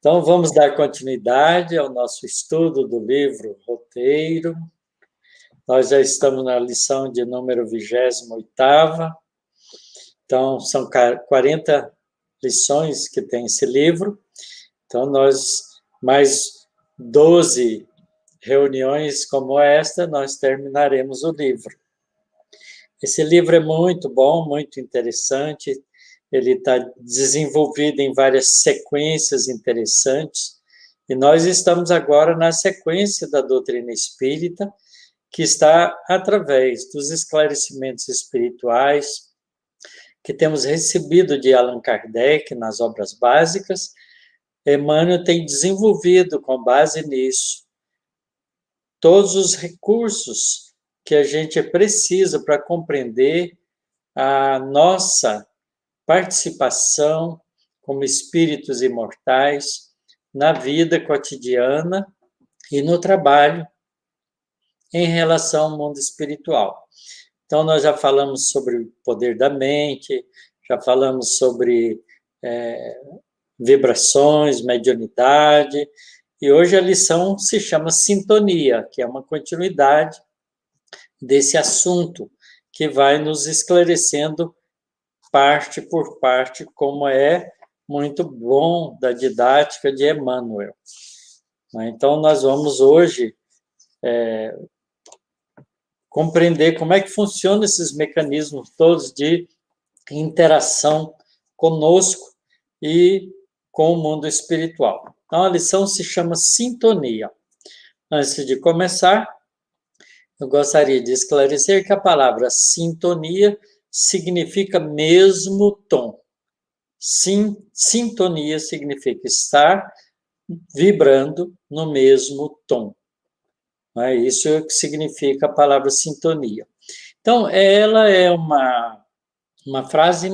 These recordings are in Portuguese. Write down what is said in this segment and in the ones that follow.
Então, vamos dar continuidade ao nosso estudo do livro Roteiro. Nós já estamos na lição de número 28ª. Então, são 40 lições que tem esse livro. Então, mais 12 reuniões como esta, nós terminaremos o livro. Esse livro é muito bom, muito interessante. Ele está desenvolvido em várias sequências interessantes, e nós estamos agora na sequência da doutrina espírita, que está através dos esclarecimentos espirituais que temos recebido de Allan Kardec nas obras básicas. Emmanuel tem desenvolvido, com base nisso, todos os recursos que a gente precisa para compreender a nossa participação como espíritos imortais na vida cotidiana e no trabalho em relação ao mundo espiritual. Então, nós já falamos sobre o poder da mente, já falamos sobre vibrações, mediunidade, e hoje a lição se chama Sintonia, que é uma continuidade desse assunto, que vai nos esclarecendo parte por parte, como é muito bom da didática de Emmanuel. Então, nós vamos hoje compreender como é que funcionam esses mecanismos todos de interação conosco e com o mundo espiritual. Então, a lição se chama Sintonia. Antes de começar, eu gostaria de esclarecer que a palavra sintonia significa mesmo tom. Sintonia significa estar vibrando no mesmo tom. Isso é o que significa a palavra sintonia. Então, ela é uma frase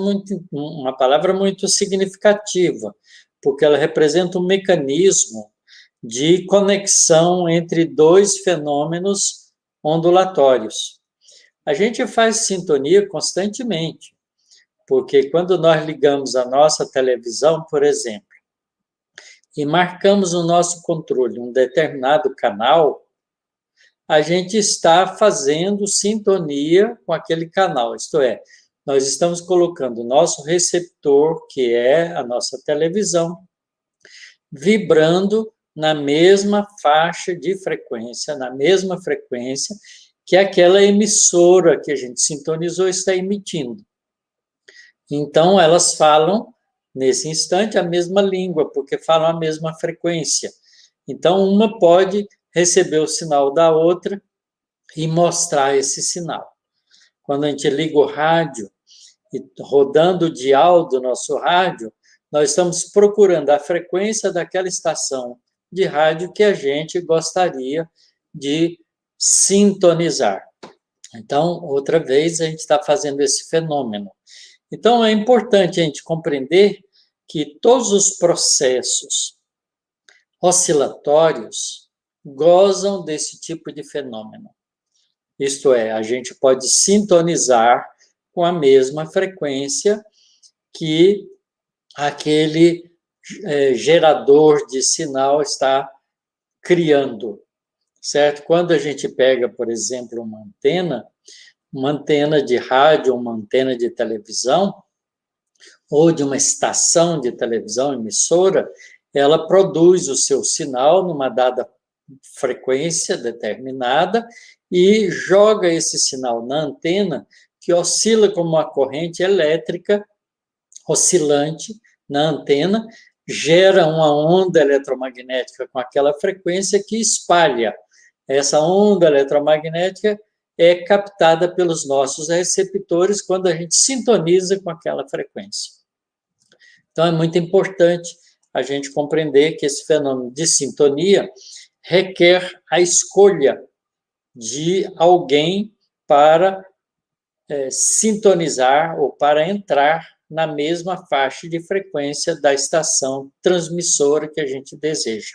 uma palavra muito significativa, porque ela representa um mecanismo de conexão entre dois fenômenos ondulatórios. A gente faz sintonia constantemente, porque quando nós ligamos a nossa televisão, por exemplo, e marcamos no nosso controle um determinado canal, a gente está fazendo sintonia com aquele canal, isto é, nós estamos colocando o nosso receptor, que é a nossa televisão, vibrando na mesma faixa de frequência, na mesma frequência que aquela emissora que a gente sintonizou está emitindo. Então, elas falam, nesse instante, a mesma língua, porque falam a mesma frequência. Então, uma pode receber o sinal da outra e mostrar esse sinal. Quando a gente liga o rádio, e rodando o dial do nosso rádio, nós estamos procurando a frequência daquela estação de rádio que a gente gostaria de sintonizar. Então, outra vez, a gente está fazendo esse fenômeno. Então, é importante a gente compreender que todos os processos oscilatórios gozam desse tipo de fenômeno. Isto é, a gente pode sintonizar com a mesma frequência que aquele gerador de sinal está criando, certo? Quando a gente pega, por exemplo, uma antena de rádio, uma antena de televisão, ou de uma estação de televisão emissora, ela produz o seu sinal numa dada frequência determinada e joga esse sinal na antena, que oscila como uma corrente elétrica oscilante na antena, gera uma onda eletromagnética com aquela frequência que espalha. Essa onda eletromagnética é captada pelos nossos receptores quando a gente sintoniza com aquela frequência. Então, é muito importante a gente compreender que esse fenômeno de sintonia requer a escolha de alguém para sintonizar ou para entrar na mesma faixa de frequência da estação transmissora que a gente deseja.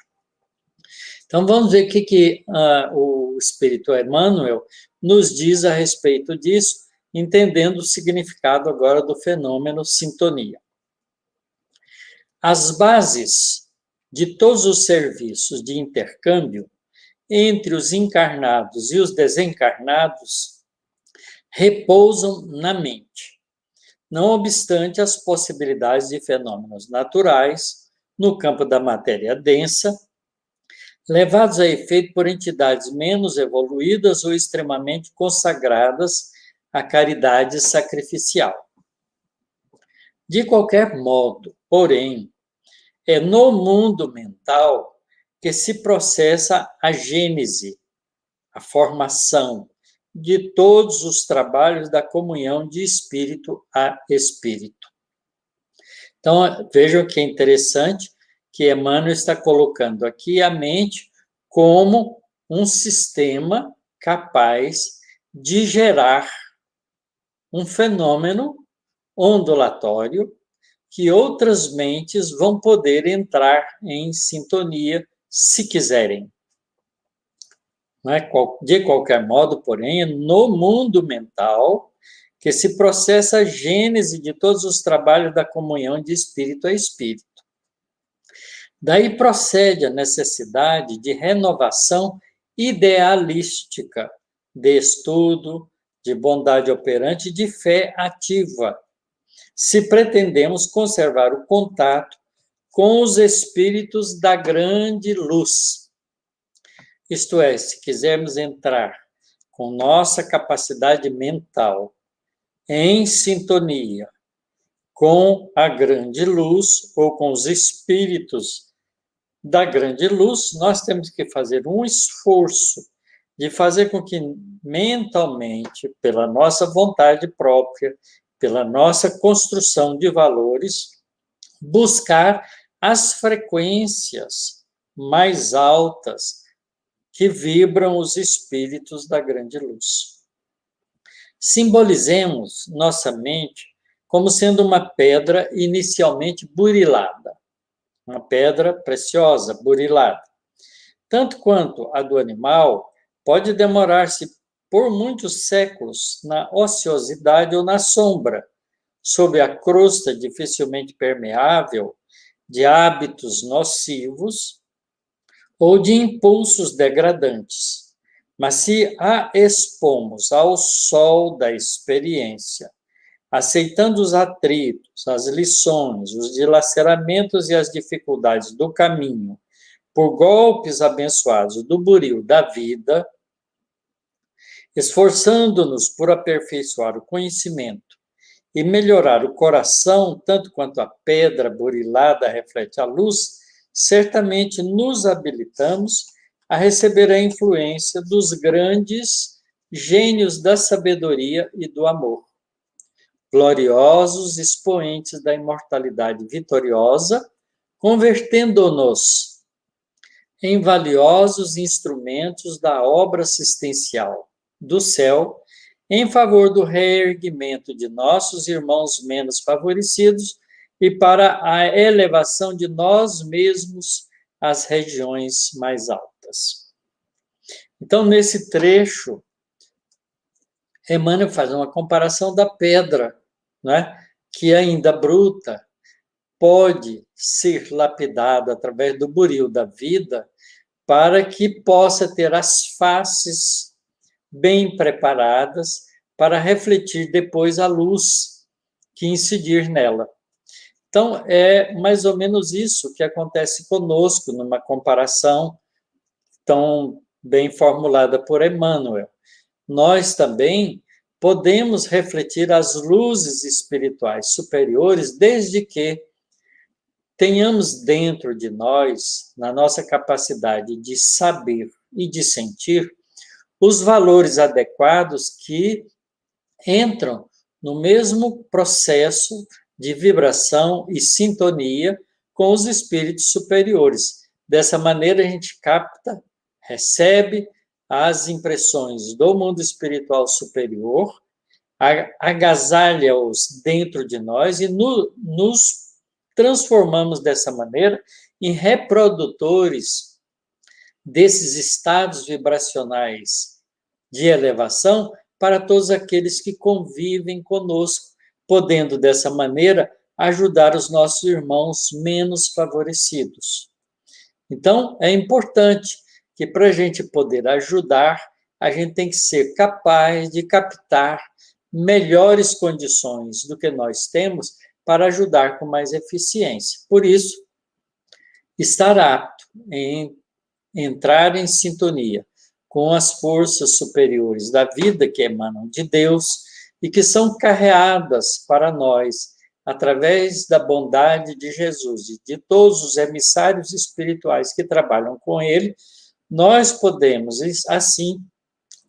Então, vamos ver o que o Espírito Emmanuel nos diz a respeito disso, entendendo o significado agora do fenômeno sintonia. As bases de todos os serviços de intercâmbio entre os encarnados e os desencarnados repousam na mente, não obstante as possibilidades de fenômenos naturais no campo da matéria densa, levados a efeito por entidades menos evoluídas ou extremamente consagradas à caridade sacrificial. De qualquer modo, porém, é no mundo mental que se processa a gênese, a formação de todos os trabalhos da comunhão de espírito a espírito. Então, vejam que é interessante que Emmanuel está colocando aqui a mente como um sistema capaz de gerar um fenômeno ondulatório que outras mentes vão poder entrar em sintonia se quiserem. De qualquer modo, porém, é no mundo mental que se processa a gênese de todos os trabalhos da comunhão de espírito a espírito. Daí procede a necessidade de renovação idealística, de estudo, de bondade operante e de fé ativa, se pretendemos conservar o contato com os espíritos da grande luz. Isto é, se quisermos entrar com nossa capacidade mental em sintonia com a grande luz ou com os espíritos da grande luz, nós temos que fazer um esforço de fazer com que mentalmente, pela nossa vontade própria, pela nossa construção de valores, buscar as frequências mais altas que vibram os espíritos da grande luz. Simbolizemos nossa mente como sendo uma pedra inicialmente burilada, uma pedra preciosa, burilada. Tanto quanto a do animal, pode demorar-se por muitos séculos na ociosidade ou na sombra, sob a crosta dificilmente permeável de hábitos nocivos ou de impulsos degradantes. Mas se a expomos ao sol da experiência, aceitando os atritos, as lições, os dilaceramentos e as dificuldades do caminho, por golpes abençoados do buril da vida, esforçando-nos por aperfeiçoar o conhecimento e melhorar o coração, tanto quanto a pedra burilada reflete a luz, certamente nos habilitamos a receber a influência dos grandes gênios da sabedoria e do amor, gloriosos expoentes da imortalidade vitoriosa, convertendo-nos em valiosos instrumentos da obra assistencial do céu, em favor do reerguimento de nossos irmãos menos favorecidos e para a elevação de nós mesmos às regiões mais altas. Então, nesse trecho, Emmanuel faz uma comparação da pedra, né, que ainda bruta pode ser lapidada através do buril da vida para que possa ter as faces bem preparadas para refletir depois a luz que incidir nela. Então, é mais ou menos isso que acontece conosco numa comparação tão bem formulada por Emmanuel. Nós também podemos refletir as luzes espirituais superiores desde que tenhamos dentro de nós, na nossa capacidade de saber e de sentir, os valores adequados que entram no mesmo processo de vibração e sintonia com os espíritos superiores. Dessa maneira, a gente capta, recebe as impressões do mundo espiritual superior, agasalha-os dentro de nós e nos transformamos dessa maneira em reprodutores desses estados vibracionais de elevação para todos aqueles que convivem conosco, podendo dessa maneira ajudar os nossos irmãos menos favorecidos. Então, é importante que para a gente poder ajudar, a gente tem que ser capaz de captar melhores condições do que nós temos para ajudar com mais eficiência. Por isso, estar apto em entrar em sintonia com as forças superiores da vida que emanam de Deus e que são carreadas para nós através da bondade de Jesus e de todos os emissários espirituais que trabalham com ele, nós podemos, assim,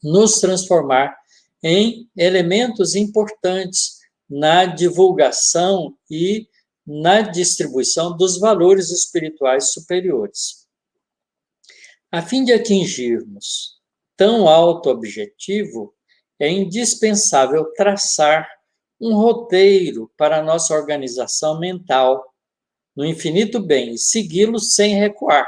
nos transformar em elementos importantes na divulgação e na distribuição dos valores espirituais superiores. A fim de atingirmos tão alto objetivo, é indispensável traçar um roteiro para a nossa organização mental no infinito bem e segui-lo sem recuar.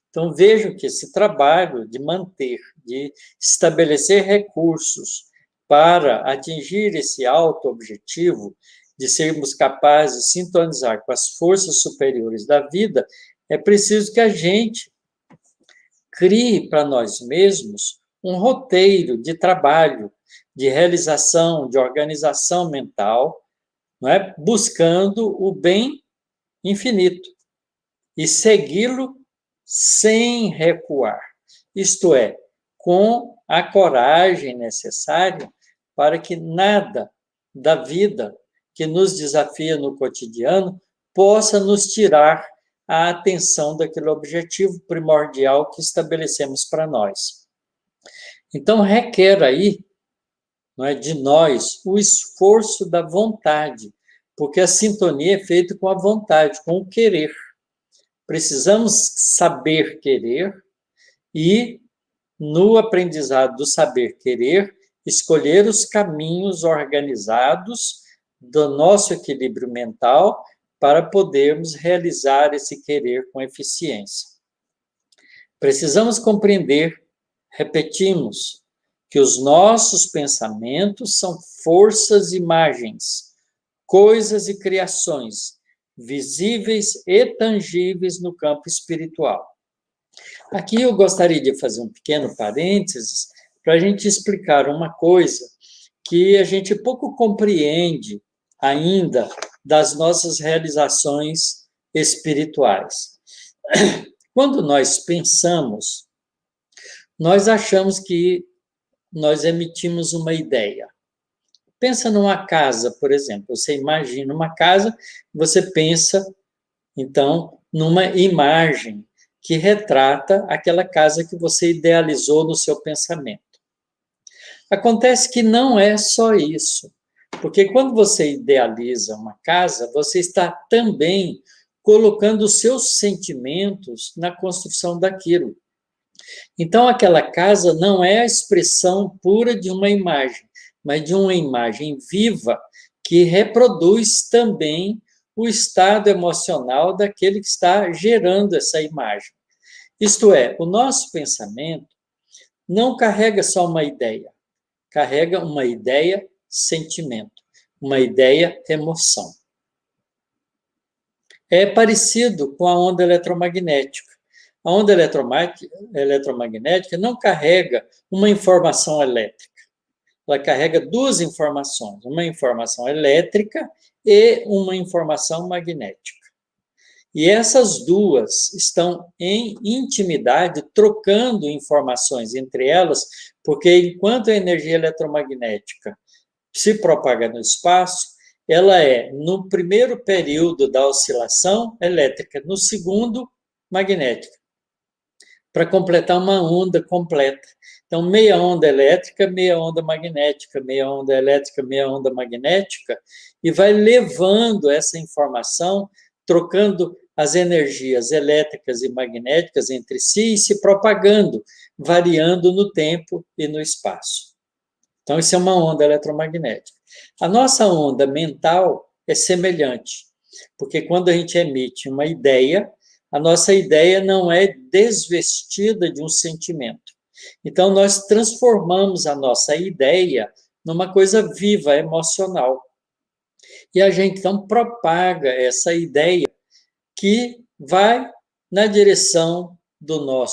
Então, vejam que esse trabalho de manter, de estabelecer recursos para atingir esse alto objetivo, de sermos capazes de sintonizar com as forças superiores da vida, é preciso que a gente crie para nós mesmos um roteiro de trabalho, de realização, de organização mental, não é? Buscando o bem infinito e segui-lo sem recuar, isto é, com a coragem necessária para que nada da vida que nos desafia no cotidiano possa nos tirar a atenção daquele objetivo primordial que estabelecemos para nós. Então, requer aí, não é, de nós o esforço da vontade, porque a sintonia é feita com a vontade, com o querer. Precisamos saber querer e, no aprendizado do saber querer, escolher os caminhos organizados do nosso equilíbrio mental para podermos realizar esse querer com eficiência. Precisamos compreender, repetimos, que os nossos pensamentos são forças e imagens, coisas e criações, visíveis e tangíveis no campo espiritual. Aqui eu gostaria de fazer um pequeno parênteses para a gente explicar uma coisa que a gente pouco compreende ainda das nossas realizações espirituais. Quando nós pensamos, nós achamos que nós emitimos uma ideia. Pensa numa casa, por exemplo. Você imagina uma casa, você pensa, então, numa imagem que retrata aquela casa que você idealizou no seu pensamento. Acontece que não é só isso, porque quando você idealiza uma casa, você está também colocando os seus sentimentos na construção daquilo. Então, aquela casa não é a expressão pura de uma imagem, mas de uma imagem viva que reproduz também o estado emocional daquele que está gerando essa imagem. Isto é, o nosso pensamento não carrega só uma ideia, carrega uma ideia, sentimento, uma ideia, emoção. É parecido com a onda eletromagnética. A onda eletromagnética não carrega uma informação elétrica. Ela carrega duas informações, uma informação elétrica e uma informação magnética. E essas duas estão em intimidade, trocando informações entre elas, porque enquanto a energia eletromagnética se propaga no espaço, ela é, no primeiro período da oscilação elétrica, no segundo, magnética, para completar uma onda completa. Então, meia onda elétrica, meia onda magnética, meia onda elétrica, meia onda magnética, e vai levando essa informação, trocando as energias elétricas e magnéticas entre si e se propagando, variando no tempo e no espaço. Então, isso é uma onda eletromagnética. A nossa onda mental é semelhante, porque quando a gente emite uma ideia, a nossa ideia não é desvestida de um sentimento. Então, nós transformamos a nossa ideia numa coisa viva, emocional. E a gente, então, propaga essa ideia que vai na direção do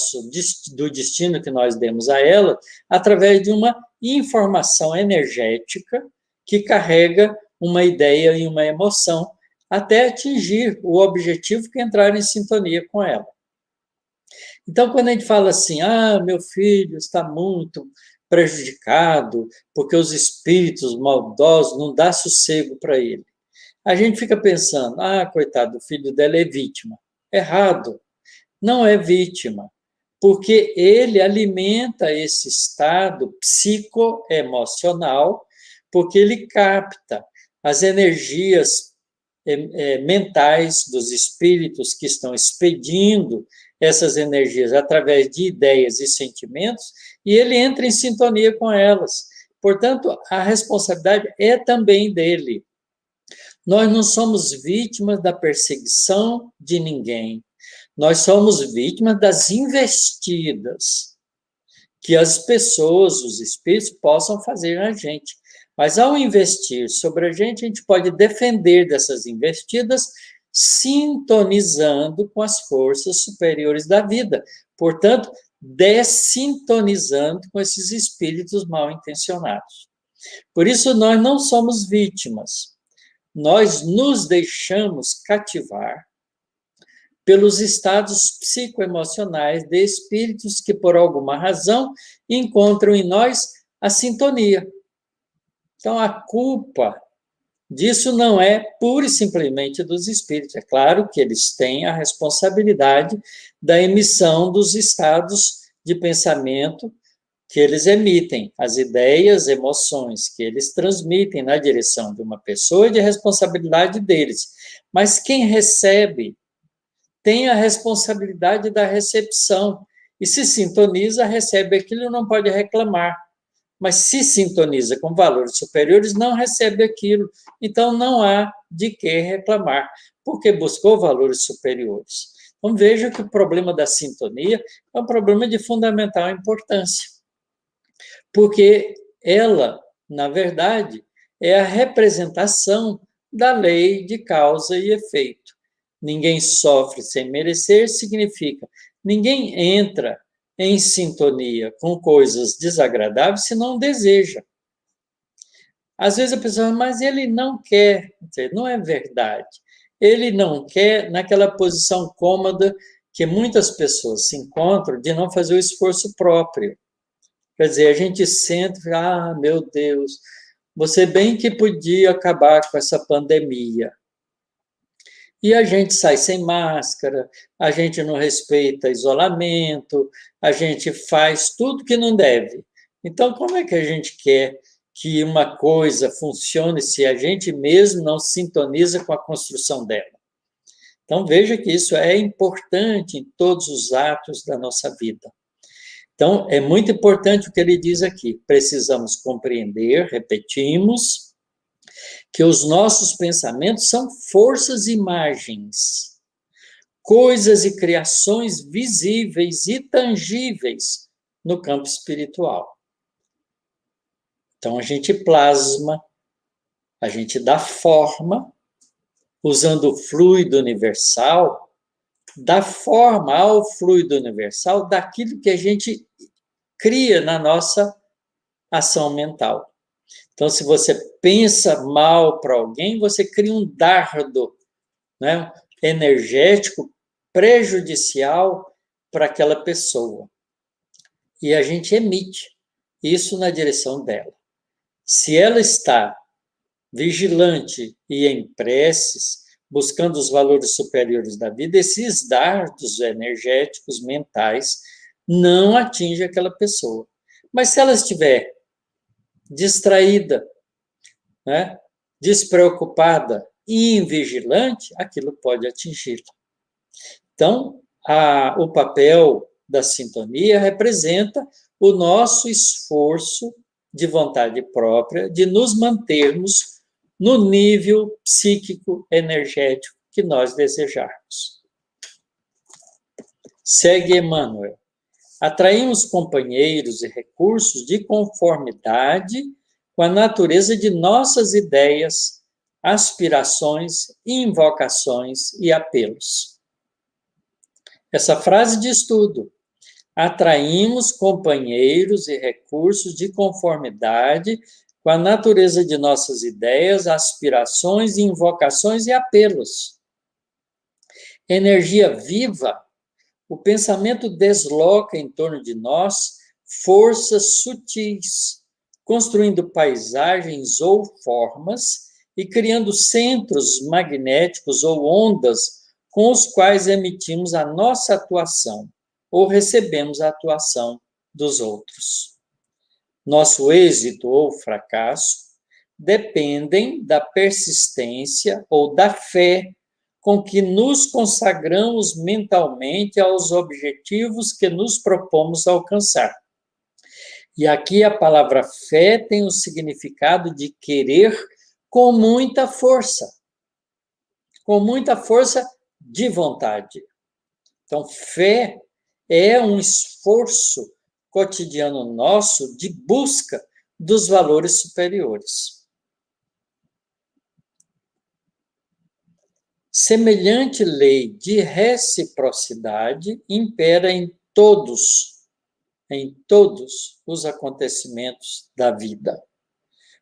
destino que nós demos a ela, através de uma informação energética que carrega uma ideia e uma emoção, até atingir o objetivo que é entrar em sintonia com ela. Então, quando a gente fala assim, meu filho está muito prejudicado, porque os espíritos maldosos não dão sossego para ele. A gente fica pensando, coitado, o filho dela é vítima. Errado. Não é vítima, porque ele alimenta esse estado psicoemocional, porque ele capta as energias mentais dos espíritos que estão expedindo essas energias através de ideias e sentimentos, e ele entra em sintonia com elas. Portanto, a responsabilidade é também dele. Nós não somos vítimas da perseguição de ninguém. Nós somos vítimas das investidas que as pessoas, os espíritos, possam fazer na gente. Mas ao investir sobre a gente pode defender dessas investidas, sintonizando com as forças superiores da vida. Portanto, dessintonizando com esses espíritos mal intencionados. Por isso, nós não somos vítimas. Nós nos deixamos cativar pelos estados psicoemocionais de espíritos que, por alguma razão, encontram em nós a sintonia. Então, a culpa disso não é pura e simplesmente dos espíritos. É claro que eles têm a responsabilidade da emissão dos estados de pensamento que eles emitem, as ideias, emoções que eles transmitem na direção de uma pessoa, de responsabilidade deles. Mas quem recebe tem a responsabilidade da recepção. E se sintoniza, recebe aquilo e não pode reclamar. Mas se sintoniza com valores superiores, não recebe aquilo. Então, não há de que reclamar, porque buscou valores superiores. Então, veja que o problema da sintonia é um problema de fundamental importância. Porque ela, na verdade, é a representação da lei de causa e efeito. Ninguém sofre sem merecer significa ninguém entra em sintonia com coisas desagradáveis se não deseja. Às vezes a pessoa, mas ele não quer. Não é verdade. Ele não quer naquela posição cômoda que muitas pessoas se encontram de não fazer o esforço próprio. Quer dizer, a gente sente, meu Deus, você bem que podia acabar com essa pandemia. E a gente sai sem máscara, a gente não respeita isolamento, a gente faz tudo que não deve. Então, como é que a gente quer que uma coisa funcione se a gente mesmo não sintoniza com a construção dela? Então, veja que isso é importante em todos os atos da nossa vida. Então, é muito importante o que ele diz aqui. Precisamos compreender, repetimos, que os nossos pensamentos são forças imagens, coisas e criações visíveis e tangíveis no campo espiritual. Então, a gente plasma, a gente dá forma, usando o fluido universal, dá forma ao fluido universal daquilo que a gente cria na nossa ação mental. Então, se você pensa mal para alguém, você cria um dardo, né, energético prejudicial para aquela pessoa. E a gente emite isso na direção dela. Se ela está vigilante e em preces, buscando os valores superiores da vida, esses dardos energéticos mentais não atingem aquela pessoa. Mas se ela estiver distraída, né, despreocupada e invigilante, aquilo pode atingi-la. Então, o papel da sintonia representa o nosso esforço de vontade própria de nos mantermos no nível psíquico energético que nós desejarmos. Segue Emmanuel. Atraímos companheiros e recursos de conformidade com a natureza de nossas ideias, aspirações, invocações e apelos. Essa frase diz tudo. Atraímos companheiros e recursos de conformidade com a natureza de nossas ideias, aspirações, invocações e apelos. Energia viva, o pensamento desloca em torno de nós forças sutis, construindo paisagens ou formas e criando centros magnéticos ou ondas com os quais emitimos a nossa atuação ou recebemos a atuação dos outros. Nosso êxito ou fracasso dependem da persistência ou da fé com que nos consagramos mentalmente aos objetivos que nos propomos alcançar. E aqui a palavra fé tem o significado de querer com muita força de vontade. Então, fé é um esforço cotidiano nosso de busca dos valores superiores. Semelhante lei de reciprocidade impera em todos os acontecimentos da vida.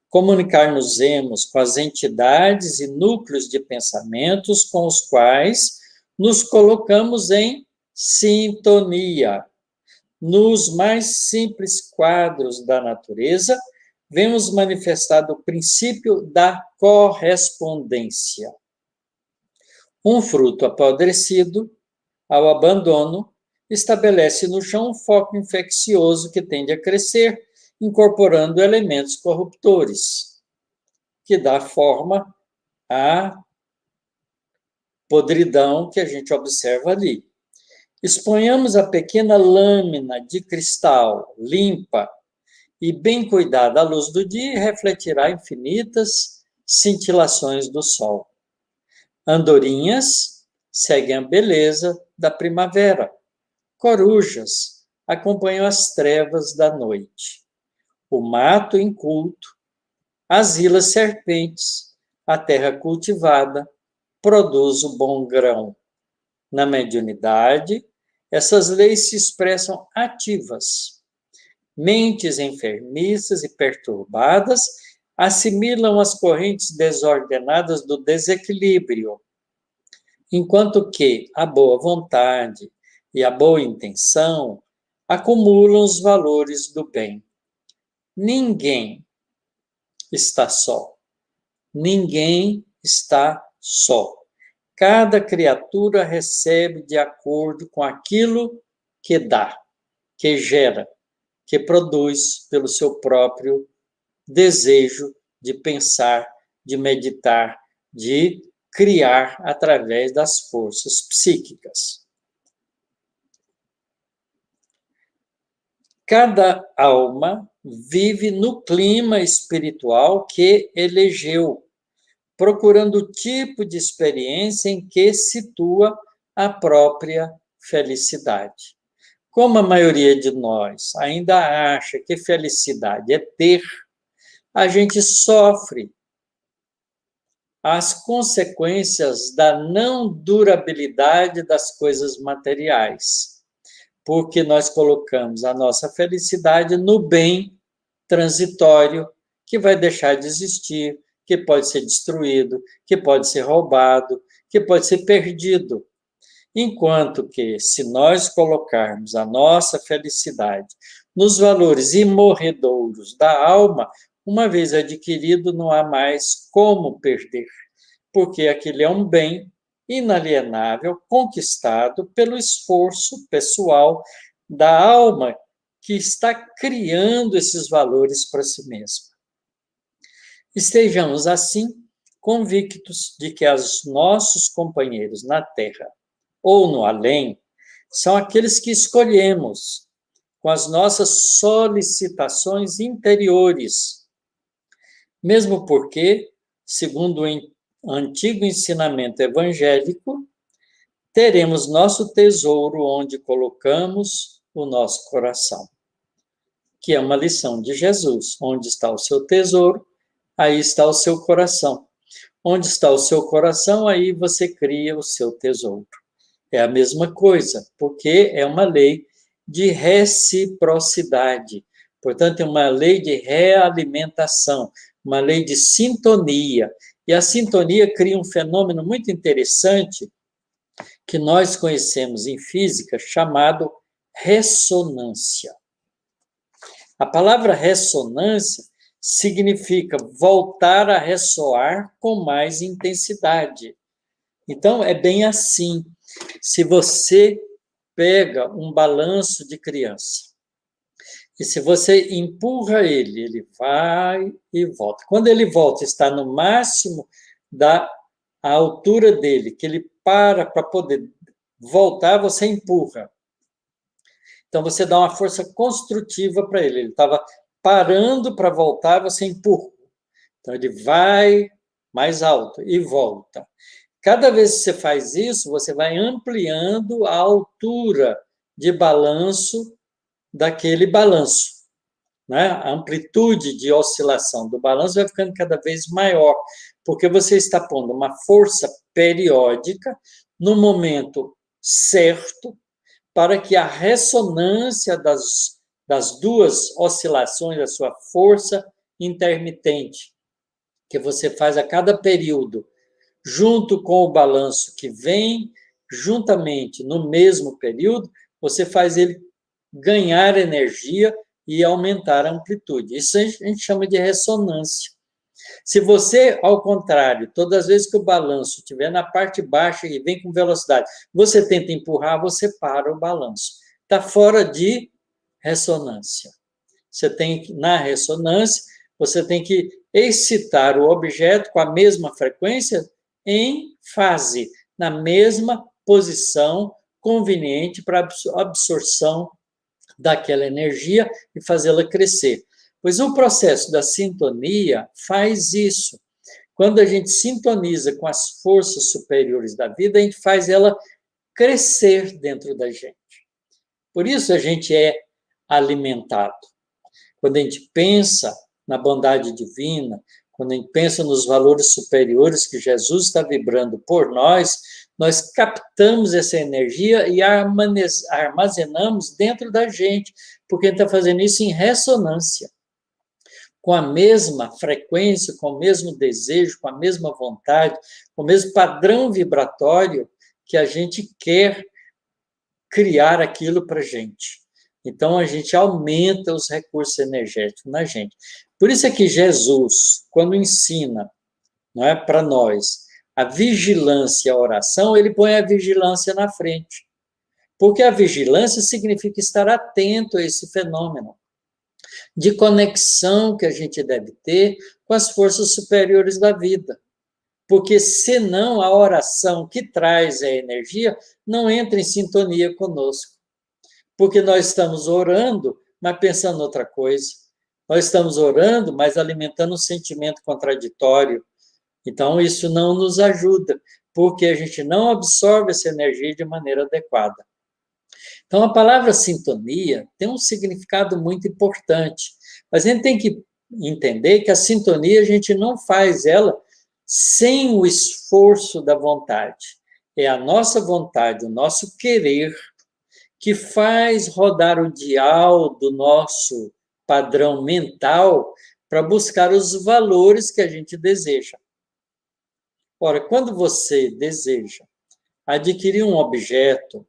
Comunicar-nos-emos com as entidades e núcleos de pensamentos com os quais nos colocamos em sintonia. Nos mais simples quadros da natureza, vemos manifestado o princípio da correspondência. Um fruto apodrecido, ao abandono, estabelece no chão um foco infeccioso que tende a crescer, incorporando elementos corruptores, que dá forma à podridão que a gente observa ali. Exponhamos a pequena lâmina de cristal limpa e bem cuidada à luz do dia e refletirá infinitas cintilações do sol. Andorinhas seguem a beleza da primavera. Corujas acompanham as trevas da noite. O mato inculto, as ilhas serpentes, a terra cultivada, produz o bom grão. Na mediunidade, essas leis se expressam ativas. Mentes enfermiças e perturbadas assimilam as correntes desordenadas do desequilíbrio, enquanto que a boa vontade e a boa intenção acumulam os valores do bem. Ninguém está só. Ninguém está só. Cada criatura recebe de acordo com aquilo que dá, que gera, que produz pelo seu próprio desejo de pensar, de meditar, de criar através das forças psíquicas. Cada alma vive no clima espiritual que elegeu, procurando o tipo de experiência em que situa a própria felicidade. Como a maioria de nós ainda acha que felicidade é ter, a gente sofre as consequências da não durabilidade das coisas materiais, porque nós colocamos a nossa felicidade no bem transitório, que vai deixar de existir, que pode ser destruído, que pode ser roubado, que pode ser perdido. Enquanto que, se nós colocarmos a nossa felicidade nos valores imorredouros da alma, uma vez adquirido, não há mais como perder, porque aquele é um bem inalienável, conquistado pelo esforço pessoal da alma que está criando esses valores para si mesma. Estejamos, assim, convictos de que os nossos companheiros na Terra ou no além são aqueles que escolhemos com as nossas solicitações interiores, mesmo porque, segundo o antigo ensinamento evangélico, teremos nosso tesouro onde colocamos o nosso coração, que é uma lição de Jesus. Onde está o seu tesouro, aí está o seu coração. Onde está o seu coração, aí você cria o seu tesouro. É a mesma coisa, porque é uma lei de reciprocidade. Portanto, é uma lei de realimentação, uma lei de sintonia. E a sintonia cria um fenômeno muito interessante que nós conhecemos em física chamado ressonância. A palavra ressonância significa voltar a ressoar com mais intensidade. Então, é bem assim. Se você pega um balanço de criança e se você empurra ele, ele vai e volta. Quando ele volta, está no máximo da altura dele, que ele para poder voltar, você empurra. Então, você dá uma força construtiva para ele. Ele estava parando para voltar, você empurra. Então, ele vai mais alto e volta. Cada vez que você faz isso, você vai ampliando a altura de balanço daquele balanço. Né? A amplitude de oscilação do balanço vai ficando cada vez maior, porque você está pondo uma força periódica no momento certo para que a ressonância das duas oscilações da sua força intermitente, que você faz a cada período, junto com o balanço que vem juntamente no mesmo período, você faz ele ganhar energia e aumentar a amplitude. Isso a gente chama de ressonância. Se você, ao contrário, todas as vezes que o balanço estiver na parte baixa e vem com velocidade, você tenta empurrar, você para o balanço. Está fora de ressonância. Você tem que, na ressonância, você tem que excitar o objeto com a mesma frequência em fase, na mesma posição conveniente para a absorção daquela energia e fazê-la crescer. Pois o processo da sintonia faz isso. Quando a gente sintoniza com as forças superiores da vida, a gente faz ela crescer dentro da gente. Por isso a gente é alimentado. Quando a gente pensa na bondade divina, quando a gente pensa nos valores superiores que Jesus está vibrando por nós, nós captamos essa energia e armazenamos dentro da gente, porque a gente está fazendo isso em ressonância, com a mesma frequência, com o mesmo desejo, com a mesma vontade, com o mesmo padrão vibratório que a gente quer criar aquilo para a gente. Então, a gente aumenta os recursos energéticos na gente. Por isso é que Jesus, quando ensina, não é, para nós a vigilância e a oração, ele põe a vigilância na frente. Porque a vigilância significa estar atento a esse fenômeno de conexão que a gente deve ter com as forças superiores da vida. Porque senão a oração que traz a energia não entra em sintonia conosco. Porque nós estamos orando, mas pensando em outra coisa. Nós estamos orando, mas alimentando um sentimento contraditório. Então, isso não nos ajuda, porque a gente não absorve essa energia de maneira adequada. Então, a palavra sintonia tem um significado muito importante, mas a gente tem que entender que a sintonia a gente não faz ela sem o esforço da vontade. É a nossa vontade, o nosso querer, que faz rodar o dial do nosso padrão mental para buscar os valores que a gente deseja. Ora, quando você deseja adquirir um objeto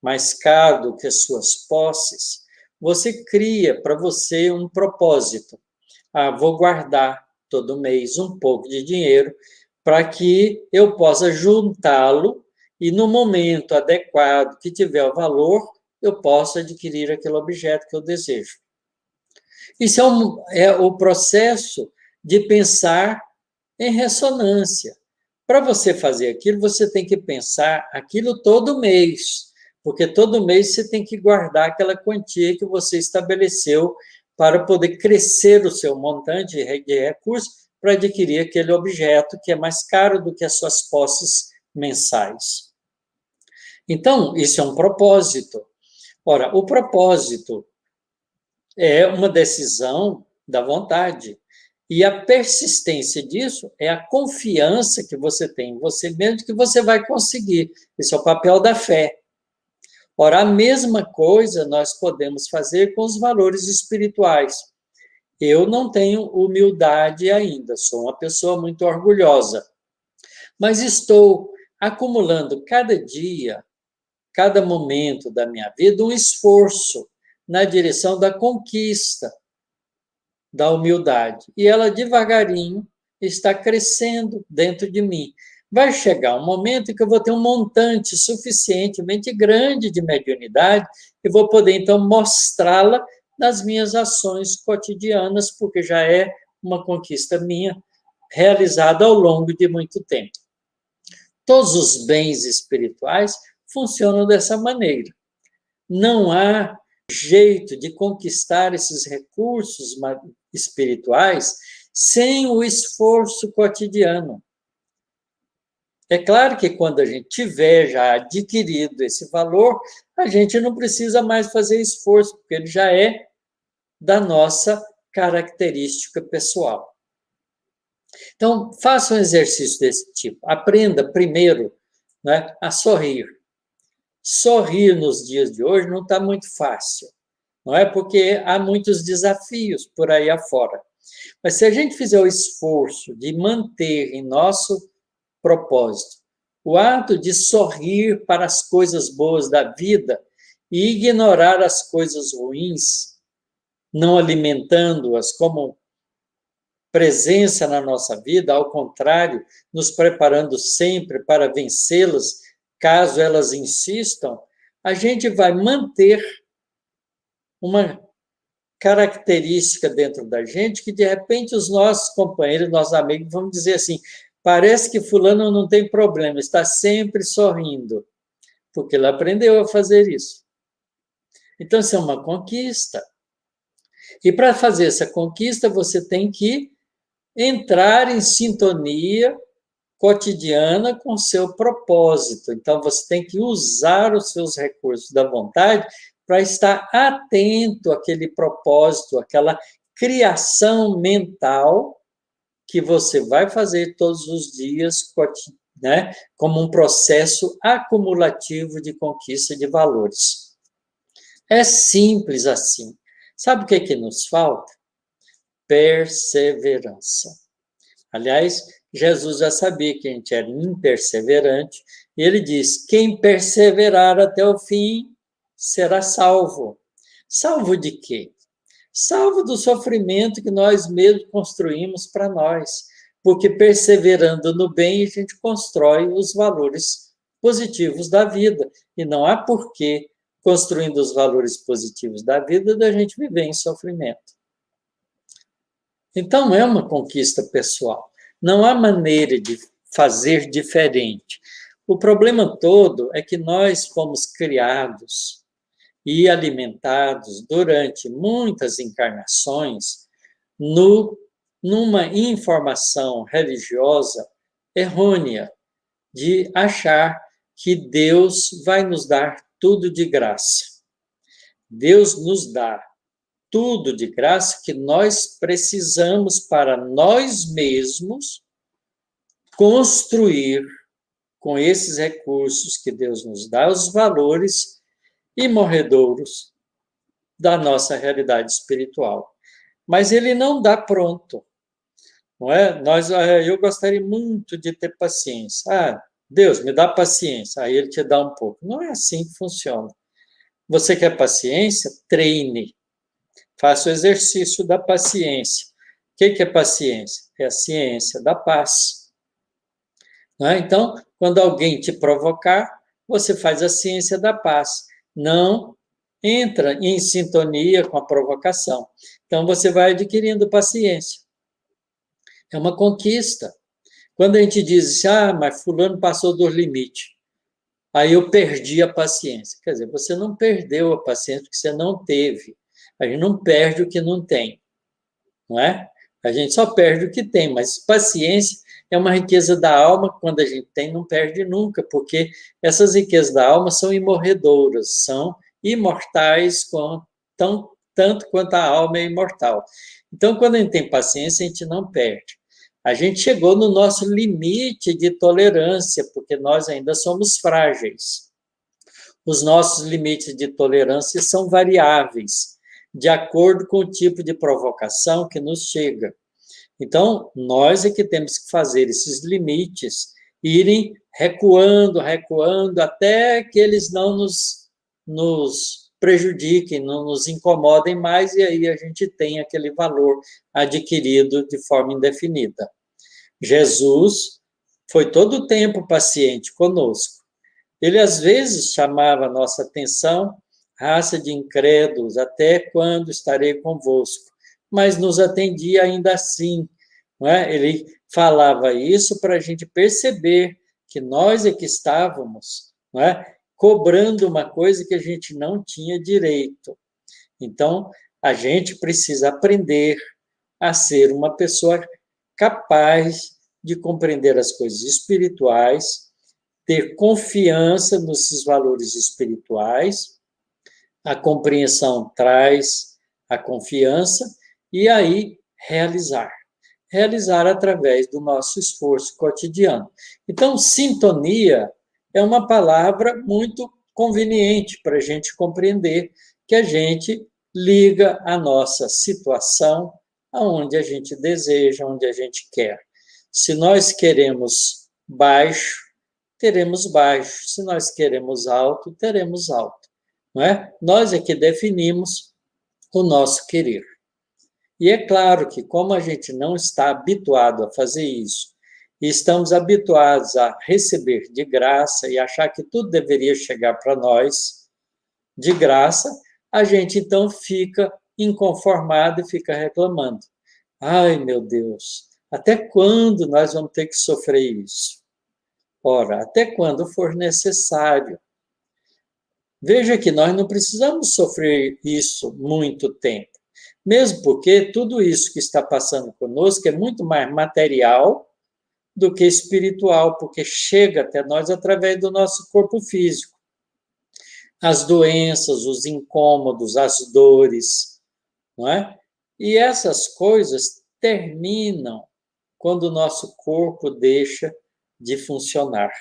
mais caro do que as suas posses, você cria para você um propósito. Vou guardar todo mês um pouco de dinheiro para que eu possa juntá-lo e no momento adequado que tiver o valor, eu possa adquirir aquele objeto que eu desejo. Isso é o processo de pensar em ressonância. Para você fazer aquilo, você tem que pensar aquilo todo mês, porque todo mês você tem que guardar aquela quantia que você estabeleceu para poder crescer o seu montante de recursos para adquirir aquele objeto que é mais caro do que as suas posses mensais. Então, isso é um propósito. Ora, o propósito é uma decisão da vontade. E a persistência disso é a confiança que você tem em você mesmo, que você vai conseguir. Esse é o papel da fé. Ora, a mesma coisa nós podemos fazer com os valores espirituais. Eu não tenho humildade ainda, sou uma pessoa muito orgulhosa, mas estou acumulando cada dia, cada momento da minha vida, um esforço na direção da conquista da humildade. E ela devagarinho está crescendo dentro de mim. Vai chegar um momento em que eu vou ter um montante suficientemente grande de mediunidade e vou poder, então, mostrá-la nas minhas ações cotidianas, porque já é uma conquista minha realizada ao longo de muito tempo. Todos os bens espirituais funcionam dessa maneira. Não há jeito de conquistar esses recursos espirituais sem o esforço cotidiano. É claro que quando a gente tiver já adquirido esse valor, a gente não precisa mais fazer esforço, porque ele já é da nossa característica pessoal. Então, faça um exercício desse tipo. Aprenda primeiro, né, a sorrir. Sorrir nos dias de hoje não está muito fácil, não é? Porque há muitos desafios por aí afora. Mas se a gente fizer o esforço de manter em nosso propósito o ato de sorrir para as coisas boas da vida e ignorar as coisas ruins, não alimentando-as como presença na nossa vida, ao contrário, nos preparando sempre para vencê-las, caso elas insistam, a gente vai manter uma característica dentro da gente que, de repente, os nossos companheiros, nossos amigos vão dizer assim, parece que fulano não tem problema, está sempre sorrindo, porque ele aprendeu a fazer isso. Então, isso é uma conquista. E para fazer essa conquista, você tem que entrar em sintonia cotidiana com o seu propósito. Então, você tem que usar os seus recursos da vontade para estar atento àquele propósito, àquela criação mental que você vai fazer todos os dias, né, como um processo acumulativo de conquista de valores. É simples assim. Sabe o que é que nos falta? Perseverança. Aliás, Jesus já sabia que a gente era imperseverante, e ele diz: quem perseverar até o fim será salvo. Salvo de quê? Salvo do sofrimento que nós mesmos construímos para nós. Porque perseverando no bem, a gente constrói os valores positivos da vida. E não há porquê, construindo os valores positivos da vida, da gente viver em sofrimento. Então, é uma conquista pessoal. Não há maneira de fazer diferente. O problema todo é que nós fomos criados e alimentados durante muitas encarnações numa informação religiosa errônea de achar que Deus vai nos dar tudo de graça. Deus nos dá tudo de graça que nós precisamos para nós mesmos construir com esses recursos que Deus nos dá os valores imorredouros da nossa realidade espiritual. Mas ele não dá pronto, não é? Eu gostaria muito de ter paciência. Ah, Deus, me dá paciência. Aí ele te dá um pouco. Não é assim que funciona. Você quer paciência? Treine. Faça o exercício da paciência. O que é paciência? É a ciência da paz. Não é? Então, quando alguém te provocar, você faz a ciência da paz. Não entra em sintonia com a provocação. Então, você vai adquirindo paciência. É uma conquista. Quando a gente diz assim, mas fulano passou dos limites, aí eu perdi a paciência. Quer dizer, você não perdeu a paciência porque você não teve. A gente não perde o que não tem, não é? A gente só perde o que tem, mas paciência é uma riqueza da alma que quando a gente tem, não perde nunca, porque essas riquezas da alma são imorredouras, são imortais, tão tanto quanto a alma é imortal. Então, quando a gente tem paciência, a gente não perde. A gente chegou no nosso limite de tolerância, porque nós ainda somos frágeis. Os nossos limites de tolerância são variáveis, de acordo com o tipo de provocação que nos chega. Então, nós é que temos que fazer esses limites irem recuando, recuando, até que eles não nos prejudiquem, não nos incomodem mais, e aí a gente tem aquele valor adquirido de forma indefinida. Jesus foi todo o tempo paciente conosco. Ele, às vezes, chamava a nossa atenção, raça de incrédulos, até quando estarei convosco? Mas nos atendia ainda assim, não é? Ele falava isso para a gente perceber que nós é que estávamos, não é? Cobrando uma coisa que a gente não tinha direito. Então, a gente precisa aprender a ser uma pessoa capaz de compreender as coisas espirituais, ter confiança nos valores espirituais. A compreensão traz a confiança e aí realizar. Realizar através do nosso esforço cotidiano. Então, sintonia é uma palavra muito conveniente para a gente compreender que a gente liga a nossa situação aonde a gente deseja, onde a gente quer. Se nós queremos baixo, teremos baixo. Se nós queremos alto, teremos alto. Não é? Nós é que definimos o nosso querer. E é claro que, como a gente não está habituado a fazer isso, e estamos habituados a receber de graça e achar que tudo deveria chegar para nós de graça, a gente então fica inconformado e fica reclamando. Ai, meu Deus, até quando nós vamos ter que sofrer isso? Ora, até quando for necessário. Veja que nós não precisamos sofrer isso muito tempo. Mesmo porque tudo isso que está passando conosco é muito mais material do que espiritual, porque chega até nós através do nosso corpo físico. As doenças, os incômodos, as dores, não é? E essas coisas terminam quando o nosso corpo deixa de funcionar.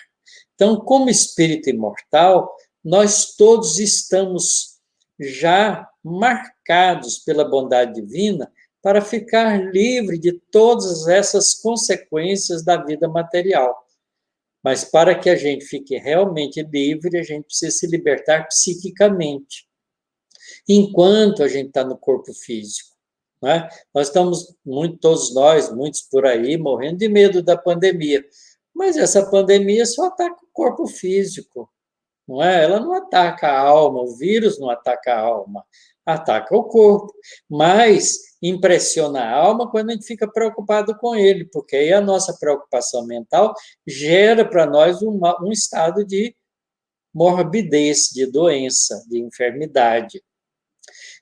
Então, como espírito imortal, nós todos estamos já marcados pela bondade divina para ficar livre de todas essas consequências da vida material. Mas para que a gente fique realmente livre, a gente precisa se libertar psiquicamente, enquanto a gente está no corpo físico. Não é? Nós estamos, todos nós, muitos por aí, morrendo de medo da pandemia. Mas essa pandemia só ataca o corpo físico. Não é? Ela não ataca a alma, o vírus não ataca a alma, ataca o corpo. Mas impressiona a alma quando a gente fica preocupado com ele, porque aí a nossa preocupação mental gera para nós um estado de morbidez, de doença, de enfermidade.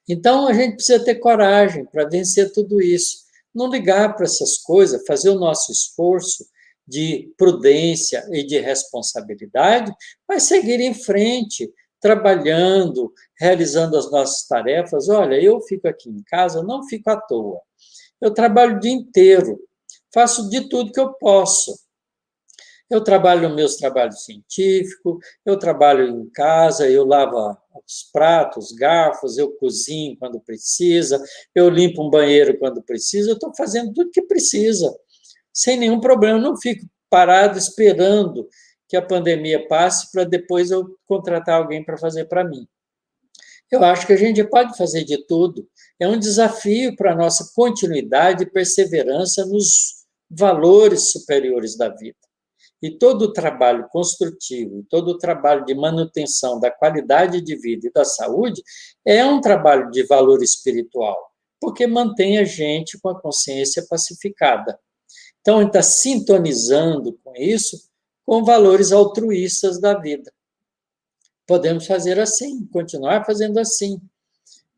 Então a gente precisa ter coragem para vencer tudo isso. Não ligar para essas coisas, fazer o nosso esforço de prudência e de responsabilidade, mas seguir em frente, trabalhando, realizando as nossas tarefas. Olha, eu fico aqui em casa, não fico à toa. Eu trabalho o dia inteiro, faço de tudo que eu posso. Eu trabalho nos meus trabalhos científicos, eu trabalho em casa, eu lavo os pratos, os garfos, eu cozinho quando precisa, eu limpo um banheiro quando precisa, eu estou fazendo tudo que precisa, sem nenhum problema. Eu não fico parado esperando que a pandemia passe para depois eu contratar alguém para fazer para mim. Eu acho que a gente pode fazer de tudo. É um desafio para a nossa continuidade e perseverança nos valores superiores da vida. E todo o trabalho construtivo, todo o trabalho de manutenção da qualidade de vida e da saúde é um trabalho de valor espiritual, porque mantém a gente com a consciência pacificada. Então, a gente está sintonizando com isso, com valores altruístas da vida. Podemos fazer assim, continuar fazendo assim.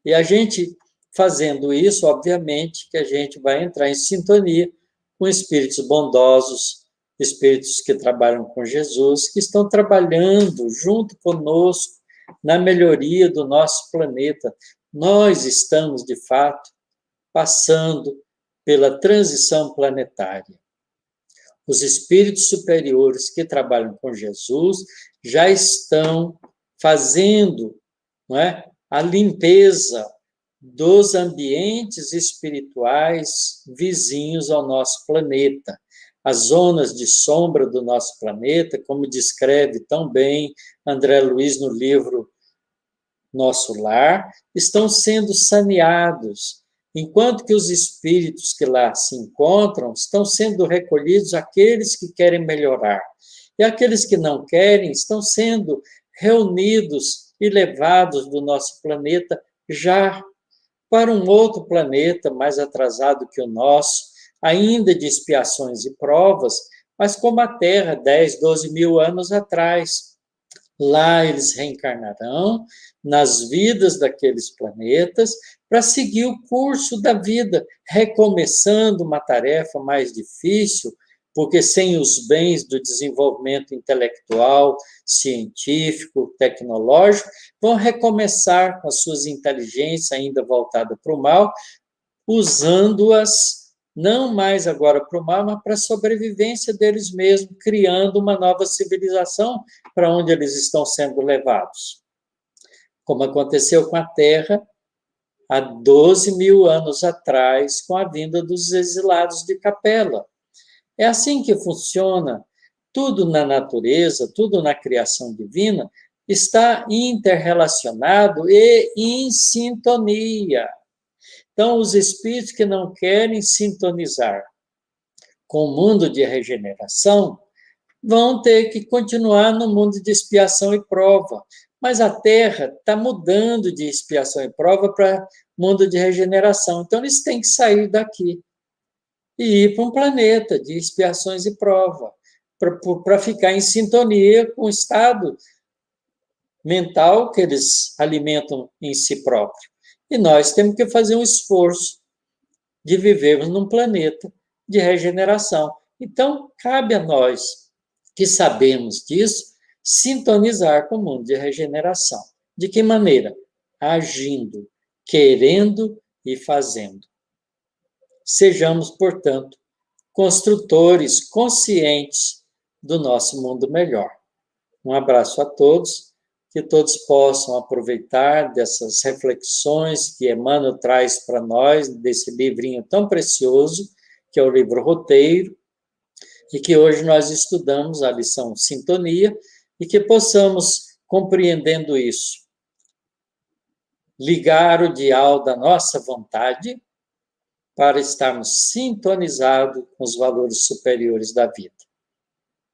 E a gente fazendo isso, obviamente, que a gente vai entrar em sintonia com espíritos bondosos, espíritos que trabalham com Jesus, que estão trabalhando junto conosco na melhoria do nosso planeta, nós estamos, de fato, passando pela transição planetária. Os espíritos superiores que trabalham com Jesus já estão fazendo, não é, a limpeza dos ambientes espirituais vizinhos ao nosso planeta. As zonas de sombra do nosso planeta, como descreve tão bem André Luiz no livro Nosso Lar, estão sendo saneados, enquanto que os espíritos que lá se encontram estão sendo recolhidos aqueles que querem melhorar. E aqueles que não querem estão sendo reunidos e levados do nosso planeta já para um outro planeta mais atrasado que o nosso, ainda de expiações e provas, mas como a Terra, 10, 12 mil anos atrás. Lá eles reencarnarão nas vidas daqueles planetas para seguir o curso da vida, recomeçando uma tarefa mais difícil, porque sem os bens do desenvolvimento intelectual, científico, tecnológico, vão recomeçar com as suas inteligências ainda voltadas para o mal, usando-as não mais agora para o mal, mas para a sobrevivência deles mesmos, criando uma nova civilização para onde eles estão sendo levados. Como aconteceu com a Terra há 12 mil anos atrás, com a vinda dos exilados de Capela. É assim que funciona. Tudo na natureza, tudo na criação divina, está interrelacionado e em sintonia. Então, os espíritos que não querem sintonizar com o mundo de regeneração vão ter que continuar no mundo de expiação e prova. Mas a Terra está mudando de expiação e prova para mundo de regeneração. Então, eles têm que sair daqui e ir para um planeta de expiações e prova, para ficar em sintonia com o estado mental que eles alimentam em si próprio. E nós temos que fazer um esforço de vivermos num planeta de regeneração. Então, cabe a nós, que sabemos disso, sintonizar com o mundo de regeneração. De que maneira? Agindo, querendo e fazendo. Sejamos, portanto, construtores conscientes do nosso mundo melhor. Um abraço a todos, que todos possam aproveitar dessas reflexões que Emmanuel traz para nós, desse livrinho tão precioso, que é o livro Roteiro, e que hoje nós estudamos a lição Sintonia, e que possamos, compreendendo isso, ligar o dial da nossa vontade para estarmos sintonizados com os valores superiores da vida.